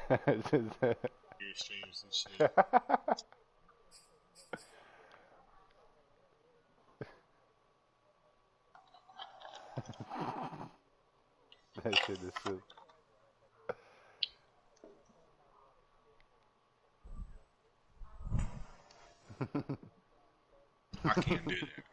Your streams and shit. That shit is silly. I can't do that.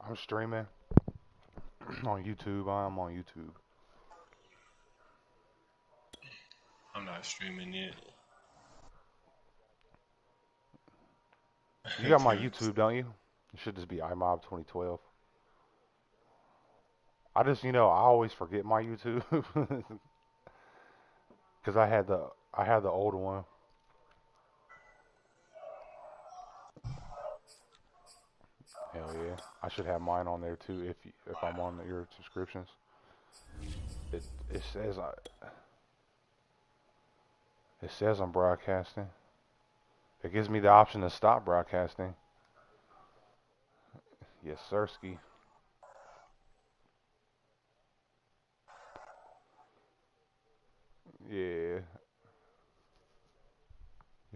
I'm streaming on YouTube. I'm on YouTube. I'm not streaming yet. You got my YouTube, don't you? It should just be Imob2012. I just, I always forget my YouTube because I had the old one. Hell yeah, I should have mine on there too if I'm on your subscriptions. It says it says I'm broadcasting. It gives me the option to stop broadcasting. Yes, sirski. Yeah.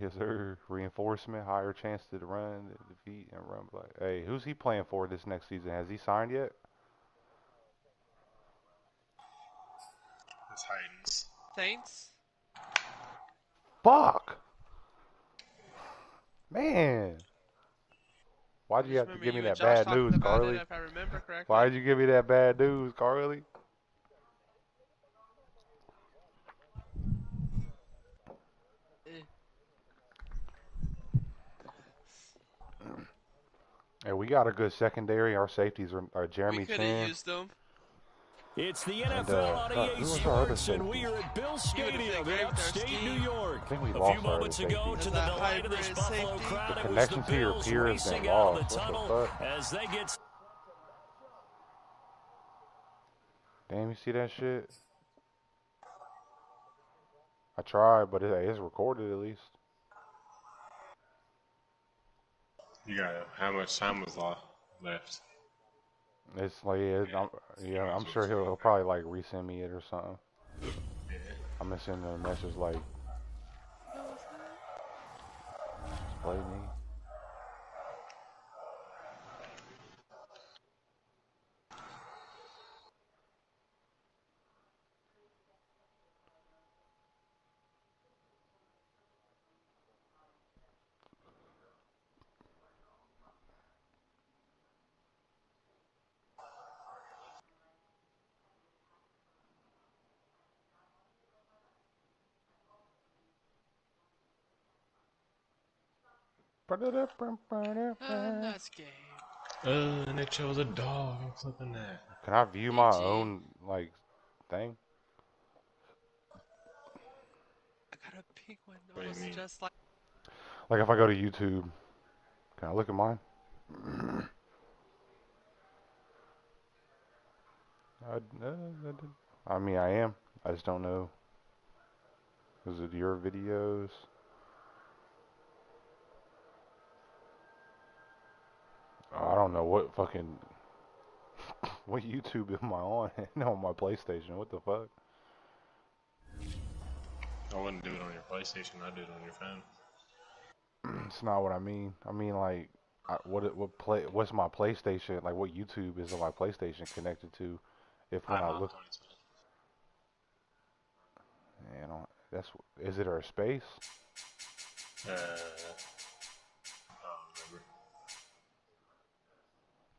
Yes, sir. Reinforcement, higher chance to run, defeat, and run. Hey, who's he playing for this next season? Has he signed yet? It's Titans. Saints? Fuck! Man! Why'd you have to give me that bad news, Carly? If I remember correctly. Why'd you give me that bad news, Carly? Hey, we got a good secondary. Our safeties are Jeremy Chin. Chin. Used them. It's the NFL on EA Sports, and we are at Bill Stadium in upstate New York. I think we A lost few moments ago, to the delight of this Buffalo crowd, the it was the connection to your Bills peer has been racing out of lost. the tunnel as they get... Damn, you see that shit? I tried, but it's recorded at least. You got how much time was left? It's like, I'm sure he'll probably like resend me it or something. Yeah. I'm gonna send him a message like, play me. Nice game. And it shows a dog flipping that. Can I view my own like thing? I got a pink one almost just like. Like if I go to YouTube, can I look at mine? I mean, I am. I just don't know. Is it your videos? I don't know what fucking what YouTube am I on? No, on my PlayStation. What the fuck? I wouldn't do it on your PlayStation. I'd do it on your phone. It's not what I mean. I mean like, what's my PlayStation? Like, what YouTube is on my PlayStation connected to? If when I look, is it our space? I don't remember.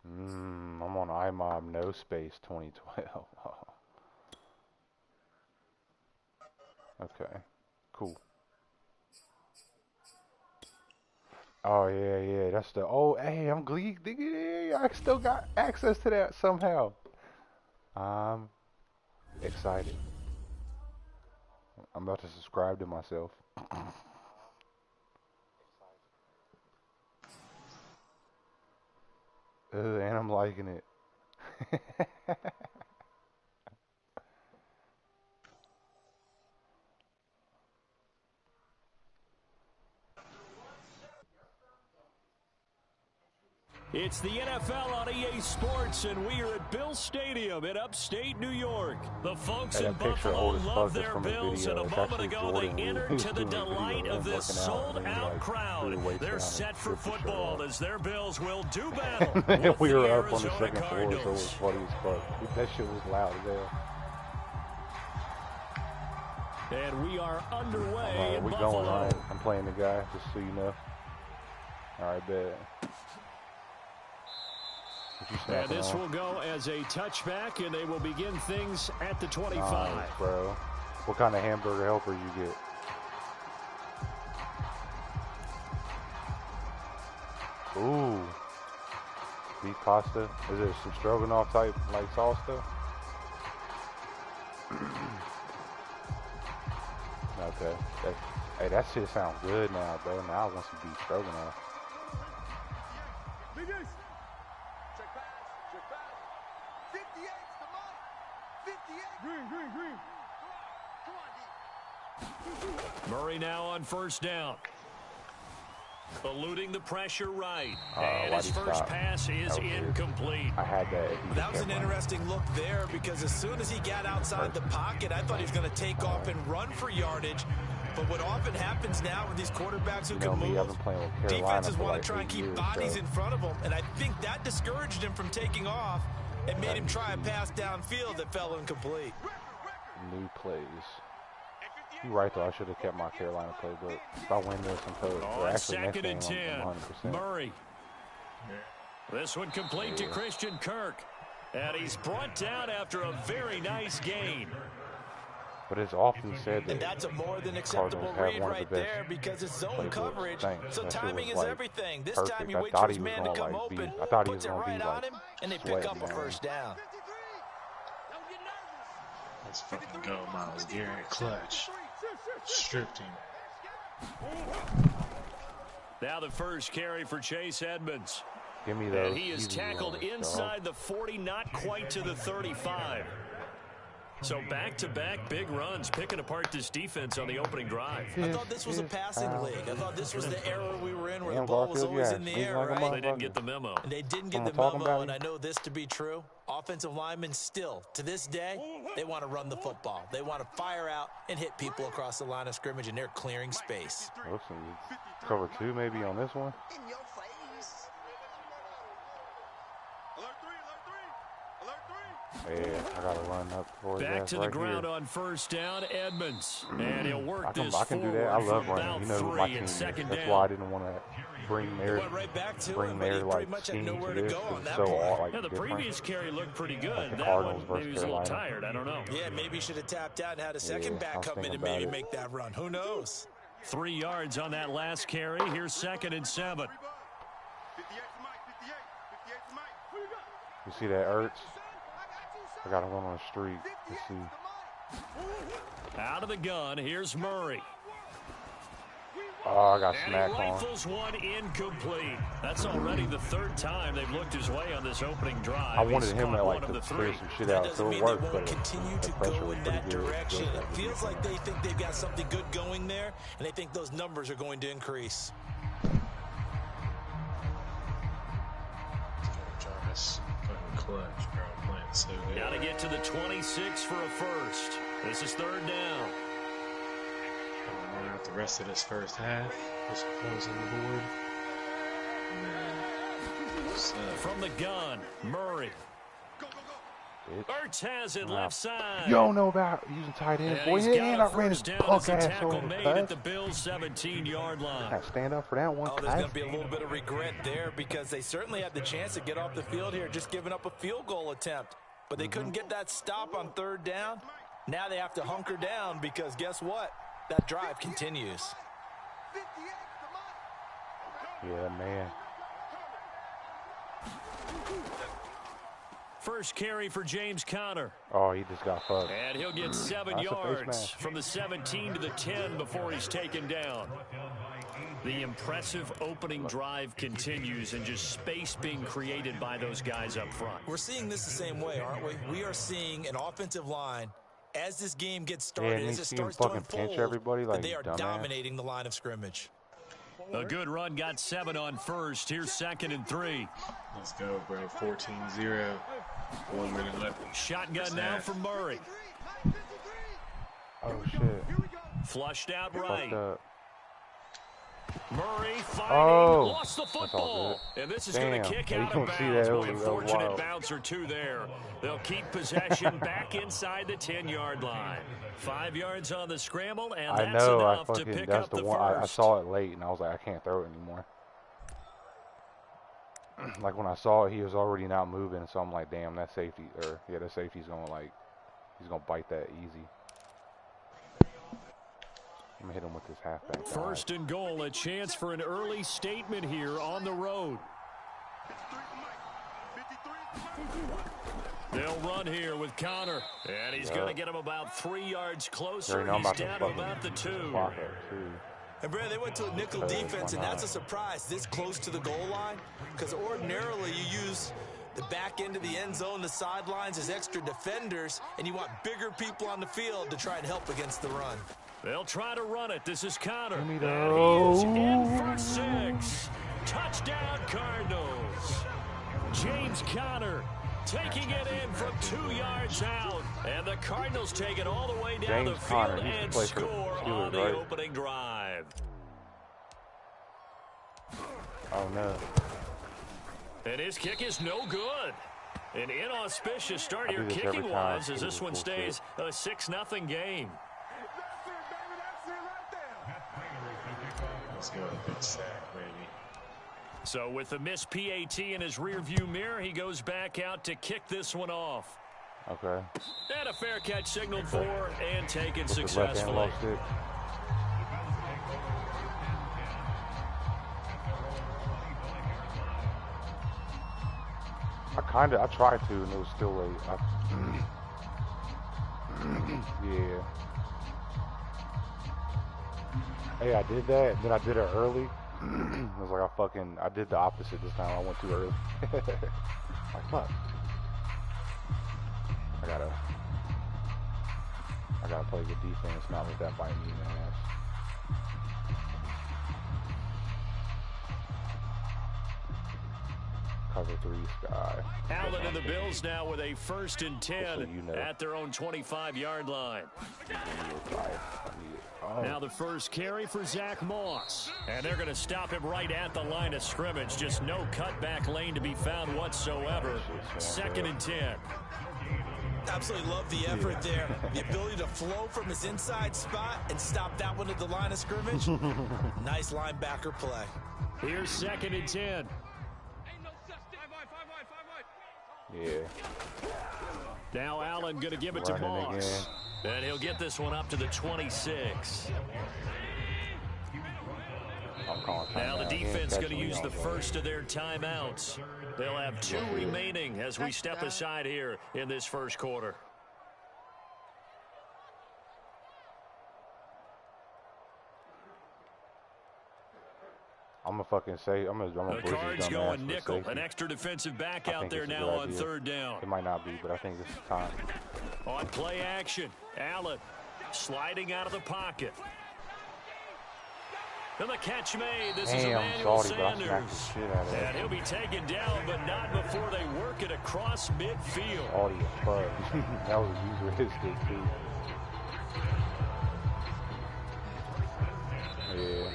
I'm on Imob2012. Okay, cool. Oh yeah, that's the. Oh, hey, I'm glad. I still got access to that somehow. I'm excited. I'm about to subscribe to myself. And I'm liking it. It's the NFL on EA Sports, and we are at Bills Stadium in upstate New York. The folks in Buffalo love their Bills, and a moment ago they entered to the delight of this sold-out crowd. They're set for football as their Bills will do battle with we the were up on the Arizona second floor, so it was funny as fuck. That shit was loud as hell. And we are underway in we Buffalo. Going, right? I'm playing the guy, just so you know. All right, bet. And this will go as a touchback, and they will begin things at the 25. Nice, bro. What kind of hamburger helper you get? Ooh. Beef pasta. Is it some stroganoff type, like sauce though? Okay. Hey, that shit sounds good now, bro. Now I want some beef stroganoff. Murray now on first down. Eluding the pressure right. And Why'd his he first stop? pass is incomplete. I had that. That was an interesting look there because as soon as he got outside the pocket, I thought he was going to take off and run for yardage. But what often happens now with these quarterbacks who can move, defenses want to try and keep bodies in front of them. And I think that discouraged him from taking off and made him try a pass downfield that fell incomplete. New plays. You're right, though. I should have kept my Carolina playbook. If I win this and code, actually next game, I'm 100%. Murray. This one complete to Christian Kirk. And he's brought down after a very nice gain. But it's often said that that's a more than acceptable read right there because it's zone coverage. So timing is everything. This time you wait for his man to come open, puts it right on him, and they pick up a first down. Let's fucking go, Miles Garrett. Clutch. Stripped him. Now the first carry for Chase Edmonds. Give me those. And he is tackled inside the 40, not quite to the 35. So back-to-back big runs, picking apart this defense on the opening drive. I thought this was a passing league. I thought this was the era we were in where the ball was always in the air, right? They didn't get the memo. And they didn't get the memo, and I know this to be true. Offensive linemen still, to this day, they want to run the football. They want to fire out and hit people across the line of scrimmage, and they're clearing space. Listen, cover 2 maybe on this one. Yeah, I gotta run up for back to the right ground here. On first down, Edmonds, and he'll work I can forward do that. I love from running. You know who about my 3 team and is. second That's down. why I didn't want to bring their Right back to bring him, their but he like pretty much had scheme nowhere to to this. go on It's that so play. all like Yeah, the different. previous carry looked pretty good. Like the That Cardinals one, maybe he was a little Carolina. tired. I don't know. Yeah, maybe he should have tapped out and had a second Yeah, back I was come in and thinking maybe about make that run. Who knows? 3 yards on that last carry. Here's 2nd and 7. You see that Ertz? I got one on the street. Let's see. Out of the gun, here's Murray. Oh, I got And smacked he on. rifles one incomplete. That's already the 3rd time they've looked his way on this opening drive. I wanted He's him caught to one like of the to 3. clear some shit That out, doesn't so mean it worked, they won't but continue the to pressure go was in pretty that good. direction. It feels like they think they've got something good going there, and they think those numbers are going to increase. Jarvis, fucking clutch, bro. Playing so good. Got to get to the 26 for a first. This is 3rd down. Run out the rest of this first half. Just closing the board. From the gun, Murray. Ertz has it left side. You don't know about using tight ends, boy. And I ran his punk ass over the made at the Bills' 17-yard line. I stand up for that one. Oh, there's going to be a little bit of regret there because they certainly had the chance to get off the field here, just giving up a field goal attempt. But they couldn't get that stop on third down. Now they have to hunker down because guess what? That drive continues. Yeah, man. First carry for James Conner. Oh, he just got fucked. And he'll get 7 yards from the 17 to the 10 before he's taken down. The impressive opening drive continues and just space being created by those guys up front. We're seeing this the same way, aren't we? We are seeing an offensive line as this game gets started, as it starts to unfold, like they are dominating the line of scrimmage. A good run got 7 on first. Here's 2nd and 3. Let's go, bro. 14-0. 1 minute left. Shotgun now for Murray. Oh, shit. Flushed out right. Murray fighting, lost the football. And this is going to kick out of bounds. Boy, unfortunate bounce or two there. They'll keep possession back inside the 10-yard line. 5 yards on the scramble, and that's enough to pick up the first. I saw it late, and I was like, I can't throw it anymore. Like, when I saw it, he was already not moving, so I'm like, damn, that safety, that safety's going to, like, he's going to bite that easy. I'm going to hit him with this halfback. First and goal, a chance for an early statement here on the road. They'll run here with Conner, and he's going to get him about 3 yards closer. He's down to about the 2. And Brad, they went to a nickel defense, and that's a surprise this close to the goal line, because ordinarily you use the back end of the end zone, the sidelines as extra defenders, and you want bigger people on the field to try and help against the run. They'll try to run it. This is Conner. And he is in for 6. Touchdown, Cardinals. James Conner taking it in from 2 yards out. And the Cardinals take it all the way down the field and score on the opening drive. Oh, no. And his kick is no good. An inauspicious start here kicking-wise as this one stays a 6-0 game. Let's go. Good sack, baby. So with the missed PAT in his rearview mirror, he goes back out to kick this one off. Okay. And a fair catch signaled for and taken successfully. I tried to, and it was still late. Yeah. Hey, I did that, then I did it early. I was like, I did the opposite this time. I went too early. Like, fuck. I gotta play good defense, not let that bite me in the ass. Cover 3 Sky. Allen and the Bills now with a 1st and 10 at their own 25-yard line. Now the first carry for Zach Moss. And they're going to stop him right at the line of scrimmage. Just no cutback lane to be found whatsoever. 2nd and 10. Absolutely love the effort there. The ability to flow from his inside spot and stop that one at the line of scrimmage. Nice linebacker play. Here's 2nd and 10. Yeah. Now Allen going to give it to Moss. And he'll get this one up to the 26. Now the defense going to use the first of their timeouts. They'll have 2 remaining as we step aside here in this first quarter. I'm gonna fucking say, I'm gonna the Cards going nickel. An extra defensive back out there now on 3rd down. It might not be, but I think this is time. On play action, Allen sliding out of the pocket. And the catch made. This is Emmanuel Sanders. And he'll be taken down, but not before they work it across midfield. Audio fudge. That was a user hit stick, too. Yeah.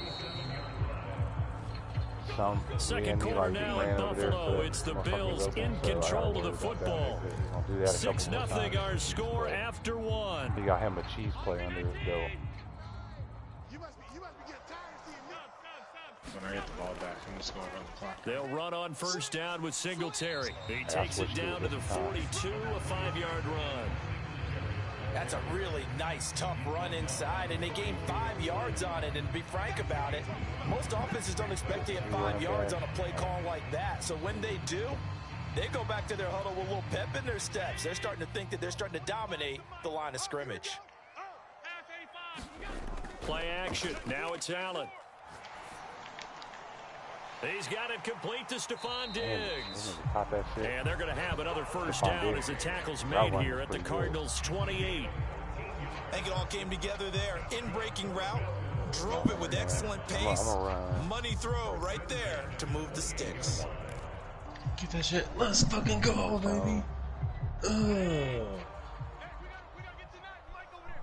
Second quarter now in Buffalo. It's the Bills in control of the football. 6-0 our score after one. He got him a cheese play under his belt. When I get the ball back, I'm just going to run the clock. They'll run on first down with Singletary. He takes it down to the 42, a 5-yard run. That's a really nice, tough run inside, and they gained 5 yards on it. And to be frank about it, most offenses don't expect to get 5 yards on a play call like that. So when they do, they go back to their huddle with a little pep in their steps. They're starting to think that they're starting to dominate the line of scrimmage. Play action. Now it's Allen. He's got it complete to Stephon Diggs. And they're going to have another first down as the tackle's made here at the Cardinals' 28. I think it all came together there. In-breaking route. Drove it with excellent pace. Money throw right there to move the sticks. Get that shit. Let's fucking go, baby.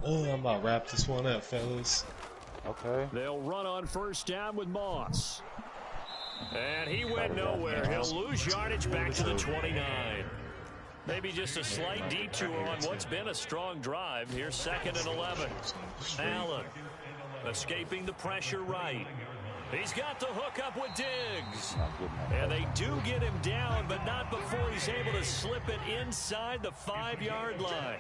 I'm about to wrap this one up, fellas. Okay. They'll run on first down with Moss. And he went nowhere. He'll lose yardage back to the 29. Maybe just a slight detour on what's been a strong drive. Here's 2nd and 11. Allen escaping the pressure right. He's got the hook up with Diggs. And they do get him down, but not before he's able to slip it inside the 5-yard line.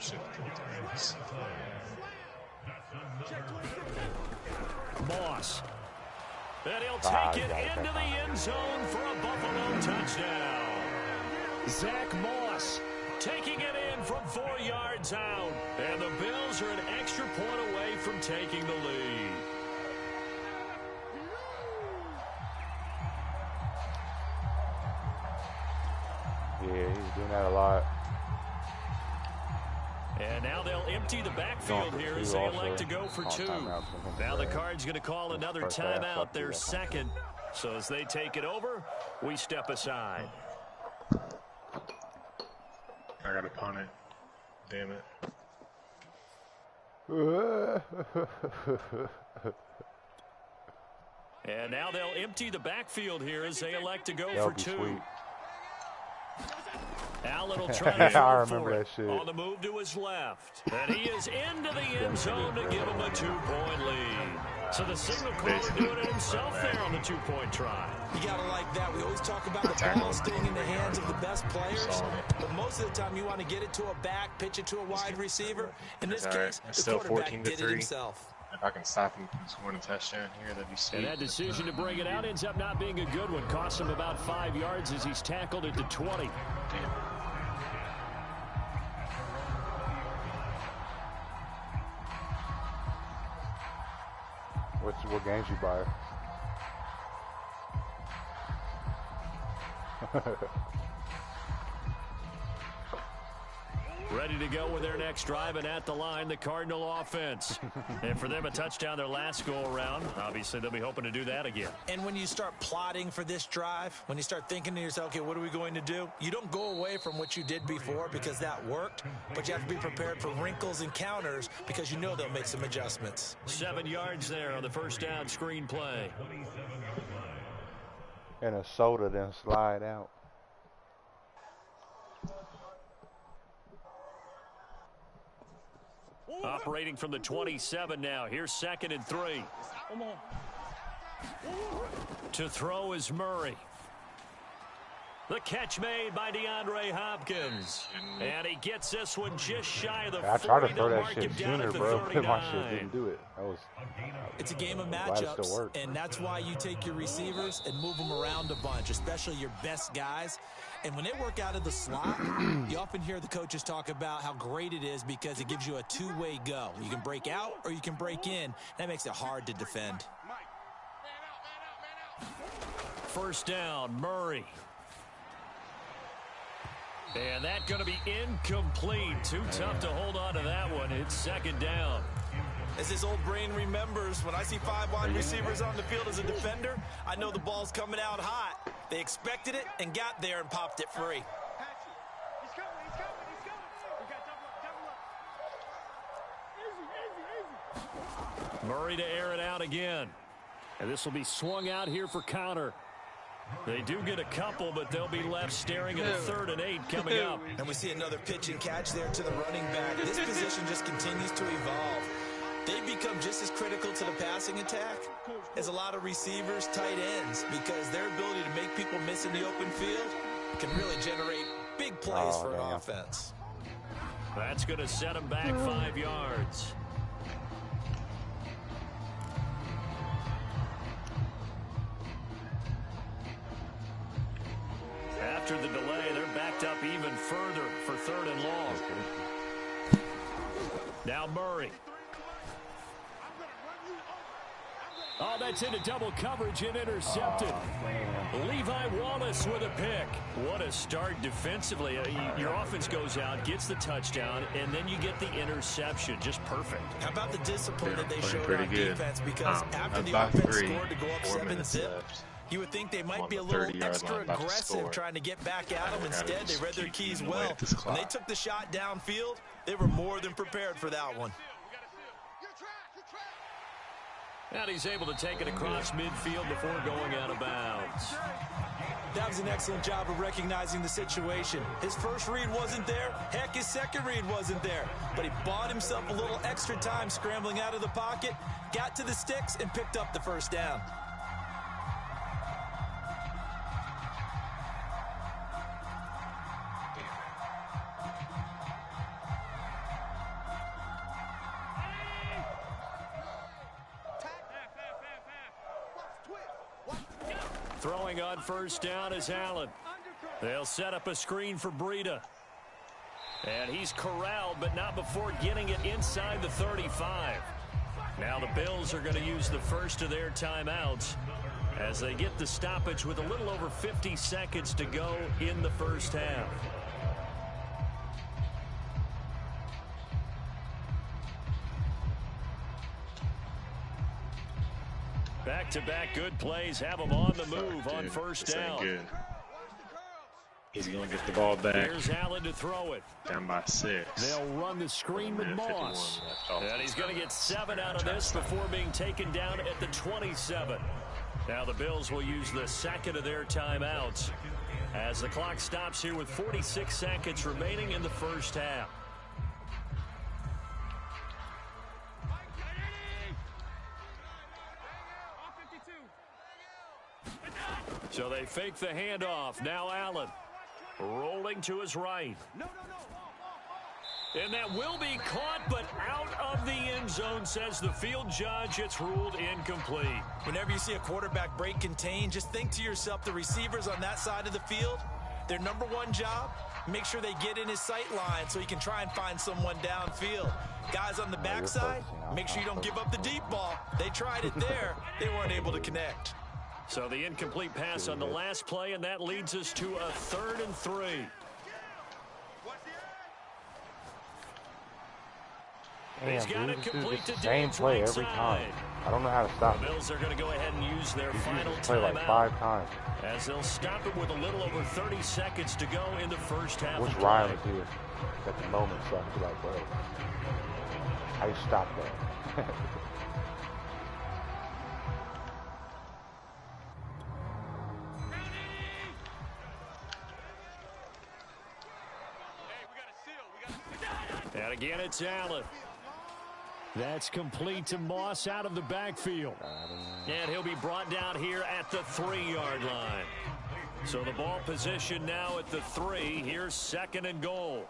Moss. And he'll take it into the end zone for a Buffalo touchdown. Zach Moss taking it in from 4 yards out. And the Bills are an extra point away from taking the lead. Yeah, he's doing that a lot. And now they'll empty the backfield here as they elect to go for 2. Now the Cards going to call another timeout, their second. So as they take it over, we step aside. I got to punt it. Damn it. And now they'll empty the backfield here as they elect to go for 2. Sweet. Allen will try to I remember that shit. On the move to his left. And he is into the end zone to give him a 2-point lead. So the signal caller doing it himself there on the 2-point try. You got to like that. We always talk about the ball staying in the hands of the best players. But most of the time you want to get it to a back, pitch it to a wide receiver. In this case, the quarterback did it himself. If I can stop him from scoring a touchdown here, that'd be sweet. And that decision to bring it out ends up not being a good one. Costs him about 5 yards as he's tackled at the 20. Damn. What games you buy? Ready to go with their next drive, and at the line, the Cardinal offense. And for them, a touchdown their last go-around. Obviously, they'll be hoping to do that again. And when you start plotting for this drive, when you start thinking to yourself, okay, what are we going to do? You don't go away from what you did before because that worked, but you have to be prepared for wrinkles and counters because you know they'll make some adjustments. 7 yards there on the first down screen play. And a soda then slide out. Operating from the 27 now. Here's 2nd and 3. To throw is Murray. The catch made by DeAndre Hopkins. And he gets this one just shy of the 40. I tried to throw that shit sooner, bro. My shit didn't do it. It's a game of matchups, and that's why you take your receivers and move them around a bunch, especially your best guys. And when they work out of the slot, you often hear the coaches talk about how great it is because it gives you a two-way go. You can break out or you can break in. That makes it hard to defend. First down, Murray. And that's going to be incomplete. Too tough to hold on to that one. It's 2nd down. As his old brain remembers, when I see 5 wide receivers on the field as a defender, I know the ball's coming out hot. They expected it and got there and popped it free. Murray to air it out again. And this will be swung out here for counter. They do get a couple, but they'll be left staring at a 3rd and 8 coming up. And we see another pitch and catch there to the running back. This position just continues to evolve. They become just as critical to the passing attack as a lot of receivers, tight ends, because their ability to make people miss in the open field can really generate big plays for an offense. That's going to set them back 5 yards. After the delay, they're backed up even further for 3rd and long. Now Murray. Oh, that's into double coverage and intercepted. Levi Wallace with a pick. What a start defensively. Your offense goes out, gets the touchdown, and then you get the interception. Just perfect. How about the discipline that they showed on defense? Because after the offense scored to go up 7-zip, you would think they might be a little extra aggressive trying to get back at them. Instead, they read their keys well. When they took the shot downfield, they were more than prepared for that one. And he's able to take it across midfield before going out of bounds. That was an excellent job of recognizing the situation. His first read wasn't there. Heck, his second read wasn't there. But he bought himself a little extra time scrambling out of the pocket, got to the sticks, and picked up the first down. Throwing on first down is Allen. They'll set up a screen for Breida. And he's corralled, but not before getting it inside the 35. Now the Bills are going to use the first of their timeouts as they get the stoppage with a little over 50 seconds to go in the first half. Back-to-back good plays have him on the move on first down. Good. He's going to get the ball back. Here's Allen to throw it. Down by 6. They'll run the screen with Moss. And he's going to get 7 out of this before being taken down at the 27. Now the Bills will use the second of their timeouts as the clock stops here with 46 seconds remaining in the first half. So they fake the handoff. Now Allen rolling to his right. And that will be caught, but out of the end zone, says the field judge. It's ruled incomplete. Whenever you see a quarterback break contain, just think to yourself, the receivers on that side of the field, their number one job, make sure they get in his sight line so he can try and find someone downfield. Guys on the backside, make sure you don't give up the deep ball. They tried it there. They weren't able to connect. So the incomplete pass on the last play, and that leads us to a 3rd and 3. He's got it complete to same play every time. I don't know how to stop the Bills are going to go ahead and use their final play like 5 times. As they'll stop it with a little over 30 seconds to go in the first half. Which Ryan is here at the moment, so I can be like, bro, how you stop that? And again, it's Allen. That's complete to Moss out of the backfield. And he'll be brought down here at the 3-yard line. So the ball position now at the 3. Here's 2nd and goal.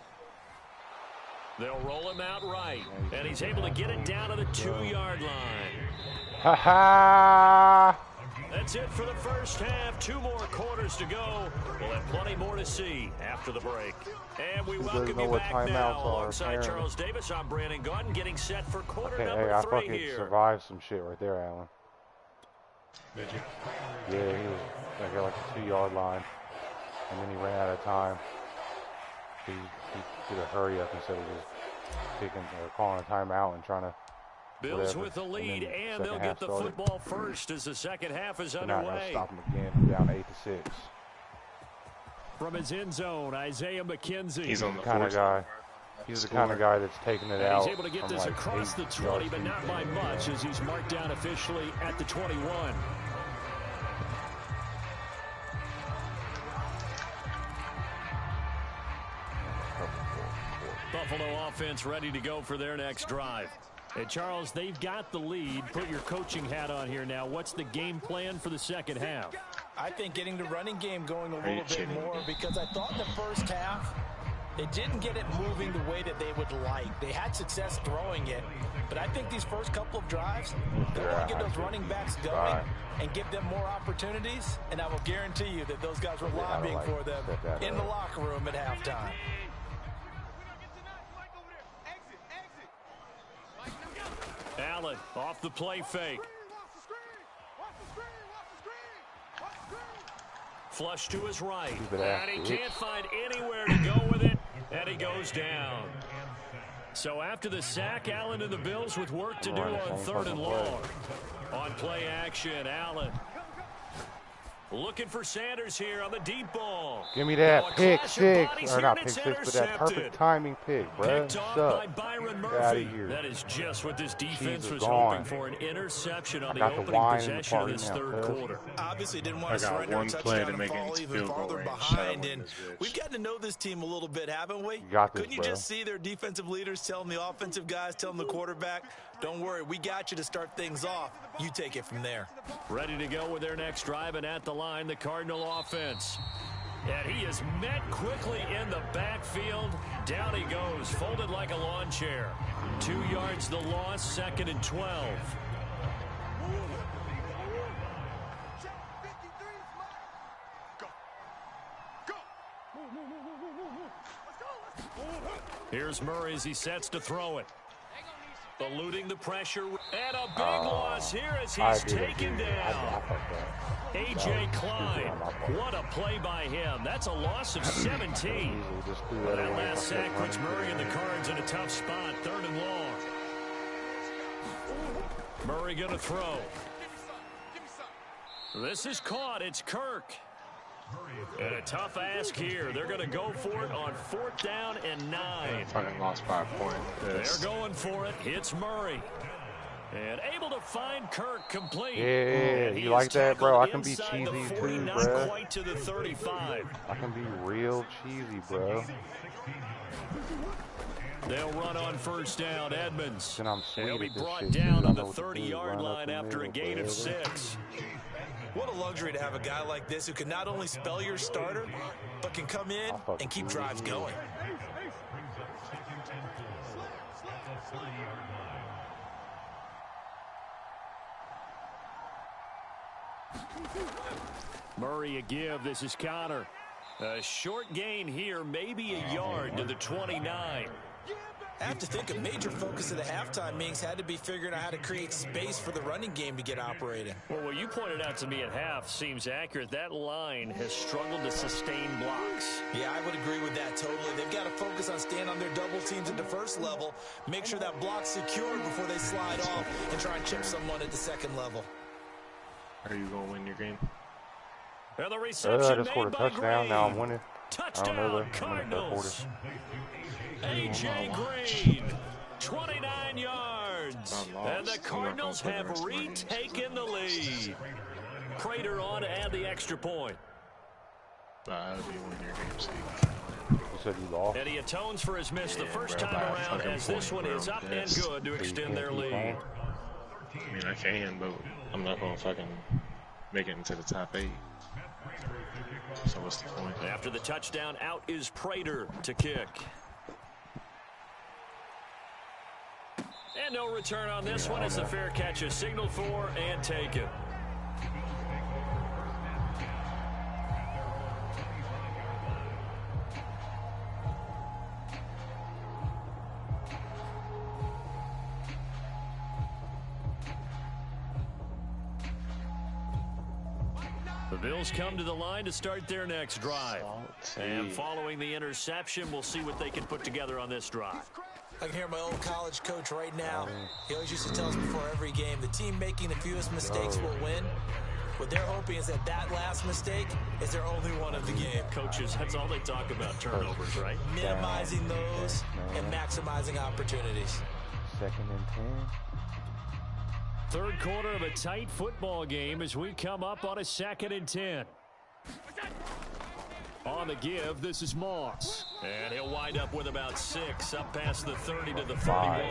They'll roll him out right. And he's able to get it down to the 2-yard line. Ha ha! That's it for the first half. 2 more quarters to go. We'll have plenty more to see after the break. And we welcome you back now. Alongside Charles Davis, I'm Brandon Gordon, getting set for quarter number 3 here. I survived some shit right there, Alan. Did you? Yeah, he was like a 2-yard line, and then he ran out of time. He did a hurry up instead of just taking or calling a timeout and trying to. Bills with the lead, and they'll get the football first as the second half is underway. Not going to stop him again. Down 8-6. From his end zone, Isaiah McKenzie. He's on the kind of guy. He's the kind of guy that's taking it out. He's able to get this across the 20, but not by much, as he's marked down officially at the 21. Buffalo offense ready to go for their next drive. Hey, Charles, they've got the lead. Put your coaching hat on here now. What's the game plan for the second half? I think getting the running game going a little bit more, because I thought in the first half they didn't get it moving the way that they would like. They had success throwing it, but I think these first couple of drives, they want to get those running backs going and give them more opportunities, and I will guarantee you that those guys were lobbying for them in the locker room at halftime. Allen off the play fake. Flush to his right. And he can't find anywhere to go with it. And he goes down. So after the sack, Allen and the Bills with work to do on 3rd and long. On play action, Allen. Looking for Sanders here on the deep ball. Give me that pick six. Or not pick six, but that perfect timing pick, bro. Picked off by Byron Murphy. That is just what this defense was hoping for, an interception on the opening possession of this third quarter. Obviously didn't want to surrender a touchdown and fall even farther behind. And we've gotten to know this team a little bit, haven't we? Couldn't you just see their defensive leaders telling the offensive guys, telling the quarterback, don't worry, we got you to start things off. You take it from there. Ready to go with their next drive, and at the line, the Cardinal offense. And he is met quickly in the backfield. Down he goes, folded like a lawn chair. 2 yards the loss, 2nd and 12. Here's Murray as he sets to throw it. Eluding the pressure, and a big loss here as he's taken down. A.J. Klein, what a play by him. That's a loss of 17. That last sack puts Murray and the Cards in a tough spot, 3rd and long. Murray going to throw. This is caught. It's Kirk. And a tough ask here. They're going to go for it on 4th down and 9. Fucking lost by a point. They're going for it. It's Murray. And able to find Kirk complete. Yeah, you like that, bro? I can be cheesy too, not bro. Quite to the 35. I can be real cheesy, bro. They'll run on 1st down. Edmonds. He'll be brought down on the 30-yard line after a gain of 6. What a luxury to have a guy like this who can not only spell your starter, but can come in and keep drives going. Murray a give. This is Connor. A short gain here, maybe a yard to the 29. I have to think a major focus of the halftime meetings had to be figuring out how to create space for the running game to get operating. Well, what you pointed out to me at half seems accurate. That line has struggled to sustain blocks. Yeah, I would agree with that totally. They've got to focus on staying on their double teams at the 1st level, make sure that block's secured before they slide off and try and chip someone at the 2nd level. Are you going to win your game? And the reception I just scored a touchdown. Now I'm winning. Touchdown, Cardinals. A.J. Green, 29 yards. And the Cardinals have retaken the lead. Prater on to add the extra point. How do you win your game, Steve? You said you lost. And he atones for his miss the first time around, as this one is up and good to extend their lead. I mean, I can, but I'm not going to fucking make it into the top 8. So what's the point? After the touchdown, out is Prater to kick. And no return on this one. It's a fair catch, a signal for and taken. The Bills come to the line to start their next drive. And following the interception, we'll see what they can put together on this drive. I can hear my old college coach right now. He always used to tell us before every game, the team making the fewest mistakes will win. What they're hoping is that that last mistake is their only one of the game. Coaches, that's all they talk about, turnovers, right? Minimizing those and maximizing opportunities. 2nd and 10. Third quarter of a tight football game as we come up on a 2nd and 10. On the give, this is Moss. And he'll wind wind up with about 6, up past the 30 to the 31.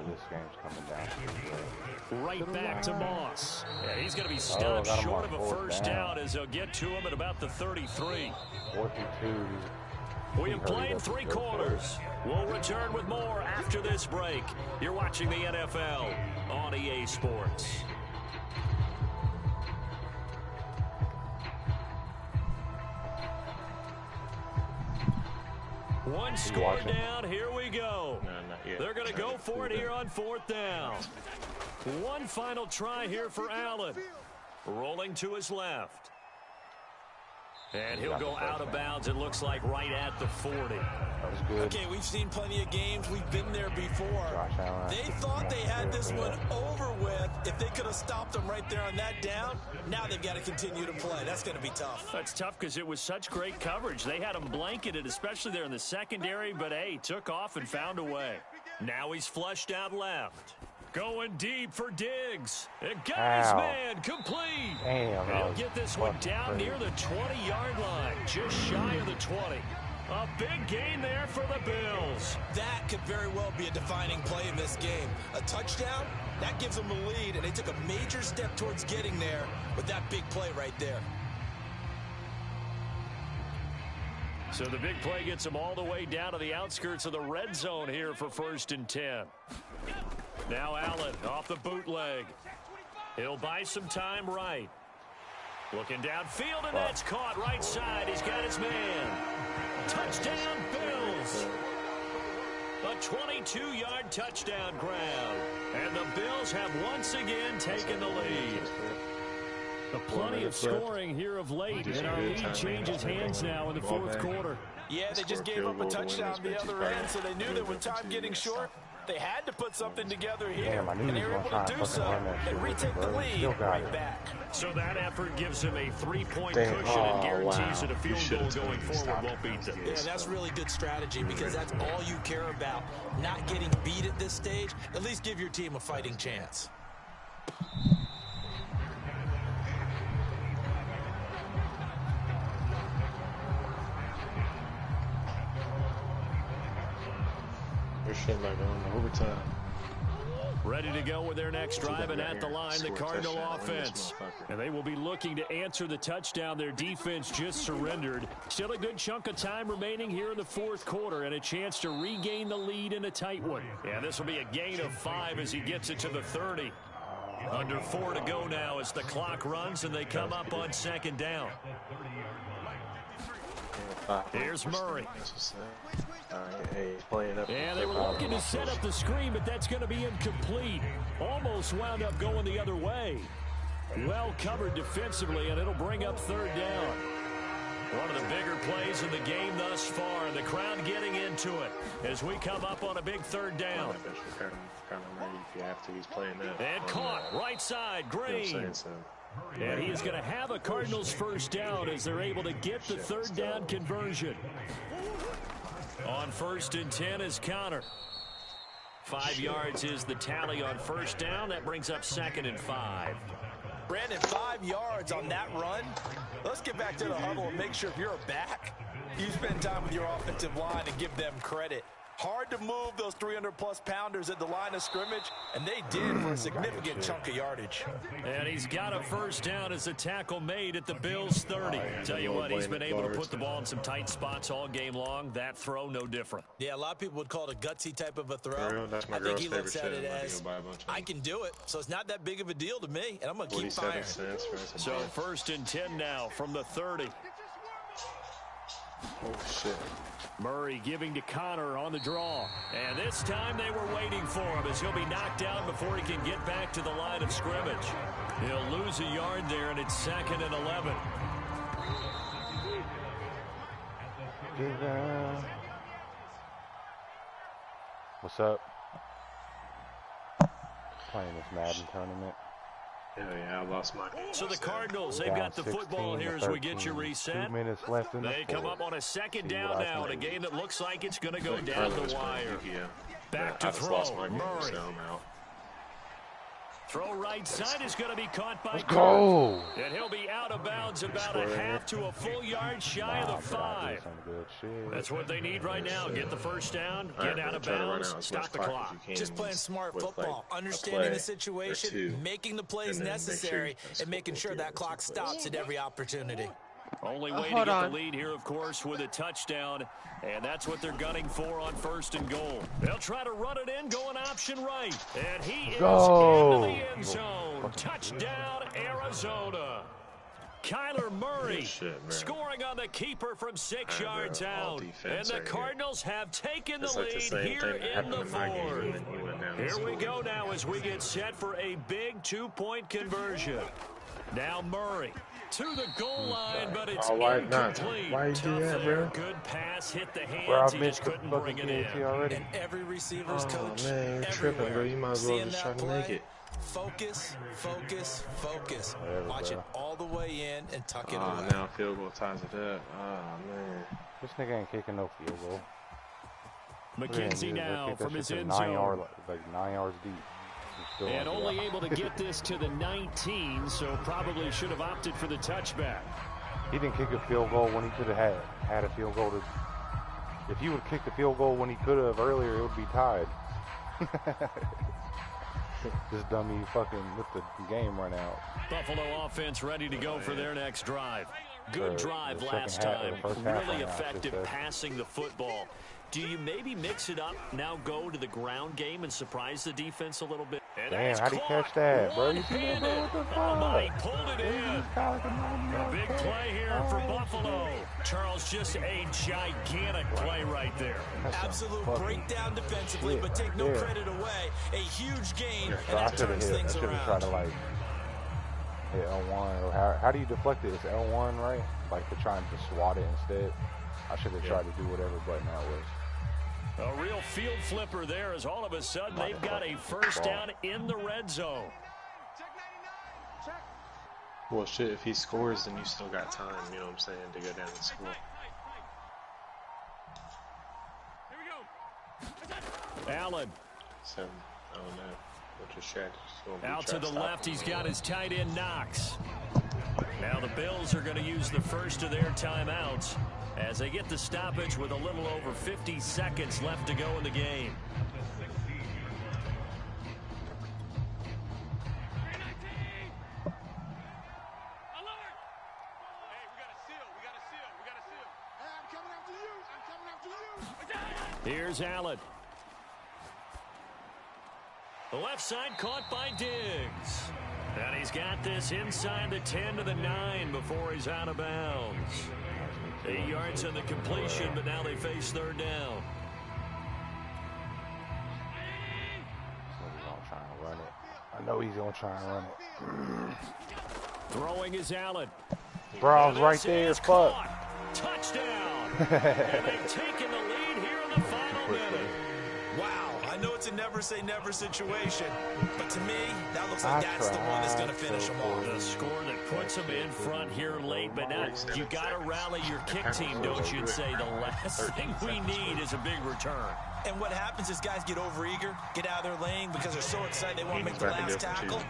This game's coming down. Right back to Moss. Yeah, he's going to be stopped short of a first down as he'll get to him at about the 33. 4th and 2. We have played 3 quarters. We'll return with more after this break. You're watching the NFL on EA Sports. One score down. Here we go. No, not yet. They're going to go for it here on 4th down. One final try here for Allen. Rolling to his left. And he'll go out of bounds, it looks like, right at the 40. That was good. Okay, we've seen plenty of games. We've been there before. They thought they had this one over with. If they could have stopped them right there on that down, now they've got to continue to play. That's going to be tough. That's tough because it was such great coverage. They had him blanketed, especially there in the secondary, but, hey, took off and found a way. Now he's flushed out left. Going deep for Diggs. It got his man complete. Damn, he'll get this one down near the 20-yard line, just shy of the 20. A big gain there for the Bills. That could very well be a defining play in this game. A touchdown, that gives them the lead, and they took a major step towards getting there with that big play right there. So the big play gets them all the way down to the outskirts of the red zone here for 1st and 10. Now Allen off the bootleg. He'll buy some time right. Looking downfield, and that's caught right side. He's got his man. Touchdown, Bills. A 22-yard touchdown grab. And the Bills have once again taken the lead. Plenty of scoring here of late, and our lead changes hands now in the 4th quarter. Yeah, they just gave up a touchdown the other end, so they knew that with time getting short, they had to put something together here, and they were able to do so and retake the lead right back. So that effort gives him a 3-point cushion and guarantees that a field goal going forward won't beat them. Yeah, that's really good strategy because that's all you care about. Not getting beat at this stage, at least give your team a fighting chance. Shit like going to overtime. Ready to go with their next drive, and at the line, the Cardinal offense. And they will be looking to answer the touchdown their defense just surrendered. Still a good chunk of time remaining here in the 4th quarter, and a chance to regain the lead in a tight one. Yeah, this will be a gain of 5 as he gets it to the 30. Under 4 to go now as the clock runs, and they come up on 2nd down. Here's Murray. Yeah, they were looking to set up the screen, but that's going to be incomplete. Almost wound up going the other way. Well covered defensively, and it'll bring up 3rd down. One of the bigger plays in the game thus far, and the crowd getting into it as we come up on a big 3rd down. And caught right side, Green. And he is going to have a Cardinals first down as they're able to get the 3rd down conversion. On 1st and 10 is Connor. 5 yards is the tally on 1st down. That brings up 2nd and 5. Brandon, 5 yards on that run. Let's get back to the huddle and make sure if you're a back, you spend time with your offensive line and give them credit. Hard to move those 300-plus pounders at the line of scrimmage, and they did for a significant chunk of yardage. And he's got a first down as the tackle made at the Bills' 30. Tell you what, he's been able to put the ball in some tight spots all game long. That throw, no different. Yeah, a lot of people would call it a gutsy type of a throw. I think he looks at it as, I can do it, so it's not that big of a deal to me, and I'm going to keep firing. So 1st and 10 now from the 30. Oh, shit. Murray giving to Connor on the draw. And this time they were waiting for him as he'll be knocked down before he can get back to the line of scrimmage. He'll lose a yard there, and it's 2nd and 11. What's up? Playing this Madden tournament. Yeah, I lost my game. So the Cardinals, they've got the football here as we get you reset. 2 minutes left in the They come up on a 2nd down now in a game that looks like it's going to go down the wire. Back to throw, Murray. Throw right side is going to be caught by Go. And he'll be out of bounds about a half to a full yard shy of the 5. That's what they need right now. Get the first down, get out of bounds, stop the clock. Just playing smart football, understanding the situation, making the plays necessary, and making sure that clock stops at every opportunity. Only way to get the lead here, of course, with a touchdown, and that's what they're gunning for on 1st and goal. They'll try to run it in, going option right, and he is into the end zone. Touchdown, Arizona. Kyler Murray scoring on the keeper from 6 yards out, and the Cardinals have taken the lead here in the 4th. Here we go now as we get set for a big 2-point conversion. Now Murray to the goal line, but it's incomplete. Why you do that, bro? Good pass, hit the hands, he just couldn't bring it in. And every receiver's coach, man, you're tripping, bro. You might as well just try to make it. Focus, focus, focus. Watch it all the way in and tuck it away. Now field goal ties it up. Oh, man. This nigga ain't kicking no field goal. McKenzie now from his end zone. Like 9 yards deep. And only able to get this to the 19, so probably should have opted for the touchback. He didn't kick a field goal when he could have had a field goal. If he would have kicked a field goal when he could have earlier, it would be tied. This dummy fucking let the game run out. Buffalo offense ready to go for their next drive. Good drive last time. Really effective passing the football. Do you maybe mix it up, now go to the ground game and surprise the defense a little bit? And damn, how'd he catch that, bro? You see that, bro? What the fuck? Oh, my, he pulled it in. A big play here for Buffalo. Charles, just a gigantic play right there. Absolute breakdown defensively, but take no credit away. A huge gain, and that turns things around. I should have tried to, like, hit L1. How do you deflect it? It's L1, right? Like, to try and just swat it instead. I should have tried to do whatever button that was. A real field flipper there as all of a sudden they've got a first down in the red zone. Well, shit, if he scores, then you still got time, you know what I'm saying, to go down and score. Allen. So, I don't know. Which is out to the left, he's got his tight end Knox. Now the Bills are going to use the first of their timeouts as they get the stoppage with a little over 50 seconds left to go in the game. Here's Allen. The left side caught by Diggs. And he's got this inside the 10 to the 9 before he's out of bounds. 8 yards on the completion, but now they face third down. I know he's going to try and run it. Throwing is Allen. Bro, I was right there. Fuck. Touchdown. And they've taken the lead here in the final minute. Wow, I know it's a never say never situation, but to me, that looks like that's the one that's going to finish them off. The score that puts them in front here late, but now you got to rally your kick team, don't you, and say the last thing we need is a big return. And what happens is guys get overeager, get out of their lane because they're so excited they want to make the last tackle.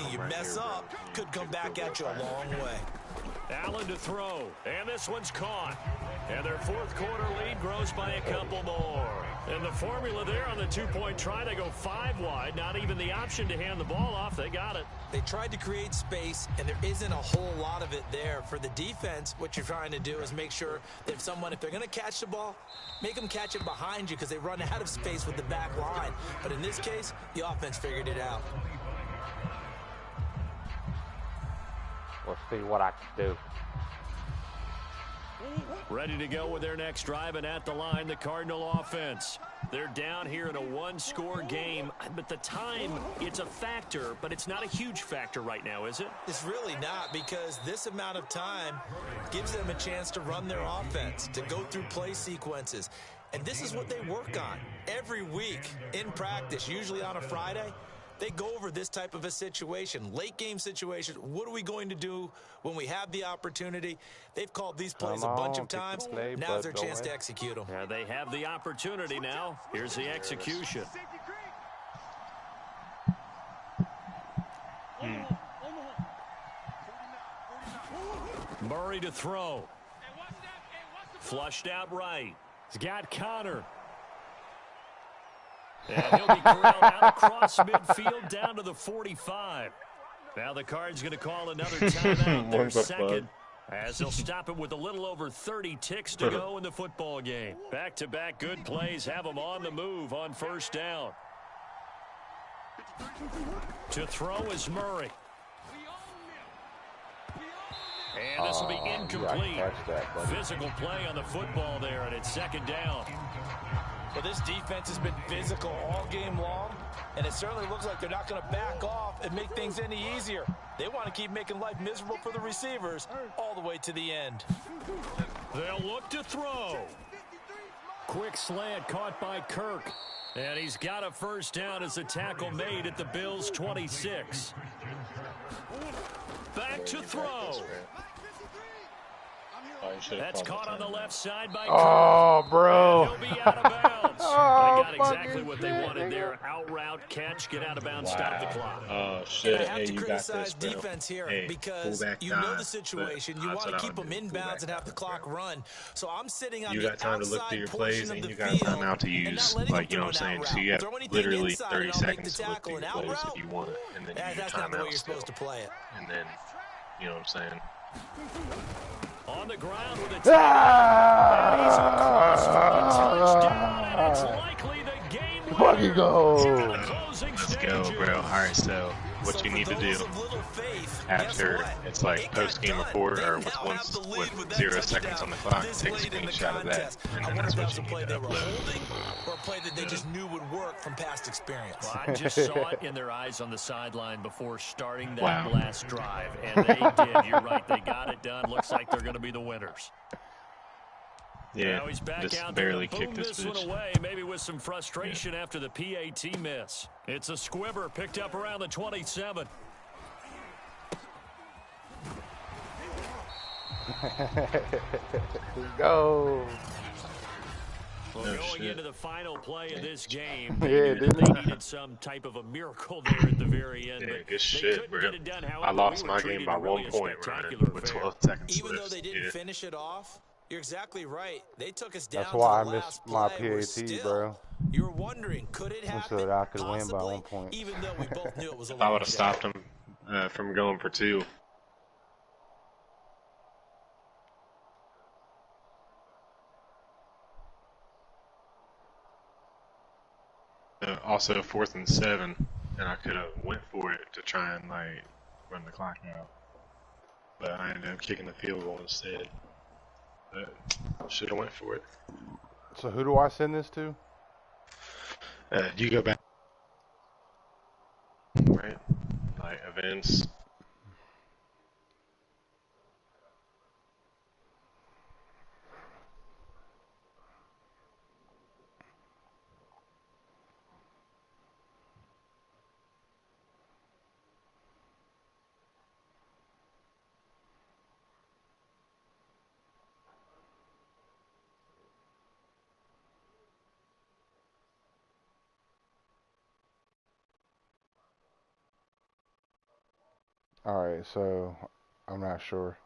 You mess up, could come back at you a long way. Allen to throw, and this one's caught. And their fourth quarter lead grows by a couple more. And the formula there on the two-point try, they go 5 wide. Not even the option to hand the ball off. They got it. They tried to create space, and there isn't a whole lot of it there. For the defense, what you're trying to do is make sure that if they're going to catch the ball, make them catch it behind you because they run out of space with the back line. But in this case, the offense figured it out. Let's see what I can do. Ready to go with their next drive, and at the line, the Cardinal offense. They're down here in a one-score game, but the time, it's a factor, but it's not a huge factor right now, is it? It's really not, because this amount of time gives them a chance to run their offense, to go through play sequences. And this is what they work on every week in practice, usually on a Friday. They go over this type of a situation, late game situation. What are we going to do when we have the opportunity? They've called these plays a bunch of times. Now's their chance to execute them. Yeah, they have the opportunity now. Here's the execution. Murray to throw. Flushed out right. He's got Connor. And he'll be corralled out across midfield down to the 45. Now the Card's going to call another timeout, their second, as they'll stop it with a little over 30 ticks to go in the football game. Back-to-back good plays have them on the move on first down. To throw is Murray. And this will be incomplete. Physical play on the football there, and it's second down. Well, this defense has been physical all game long, and it certainly looks like they're not going to back off and make things any easier. They want to keep making life miserable for the receivers all the way to the end. They'll look to throw. Quick slant caught by Kirk. And he's got a first down as a tackle made at the Bills' 26. Back to throw. That's caught on the left side by Kirk. Oh, bro. He'll be out of bounds. Oh, they got exactly what they wanted there. Out route catch, get out of bounds, stop the clock. Oh, shit. You have Hey, to you got criticize this, bro. defense here Hey, because fullback you know dive, the situation. You want to keep them inbounds and have the clock run. So I'm sitting on you the got time to look through your plays, and you got field time out to use, like, you know what I'm saying? So you have literally 30 seconds to look through your plays if you want it, and then use your that's not the way you're timeout supposed to play it. and then, you know what I'm saying? On the ground with a touchdown, and it's likely the game winner. Let's go, bro. All right, so what you need to do after it's like post-game report or with 0 seconds on the clock, take a screenshot of that, and then that's what you need to upload. Or a play that they just knew would work from past experience. Well, I just saw it in their eyes on the sideline before starting that last drive, and they did. You're right. They got it done. Looks like they're going to be the winners. Yeah, now he's back just out barely there kicked this one bitch. away, maybe with some frustration after the PAT miss. It's a squibber picked up around the 27. Let's go. Well, going into the final play of this game, they needed some type of a miracle there at the very end. Yeah, but good shit, bro. Done, I lost my game by 1 point, Ryan, with 12 seconds Even left. though they didn't finish it off, you're exactly right. They took us down. That's why to I the missed last my play. PAT, bro. You were wondering, could it happen? So that I could win by Possibly, 1 point. Even though we both knew it was a If I would have stopped him from going for 2. Also 4th and 7, and I could have went for it to try and like run the clock out, but I ended up kicking the field goal instead. But should have went for it. So who do I send this to? You go back, right? Like events. Alright, so I'm not sure.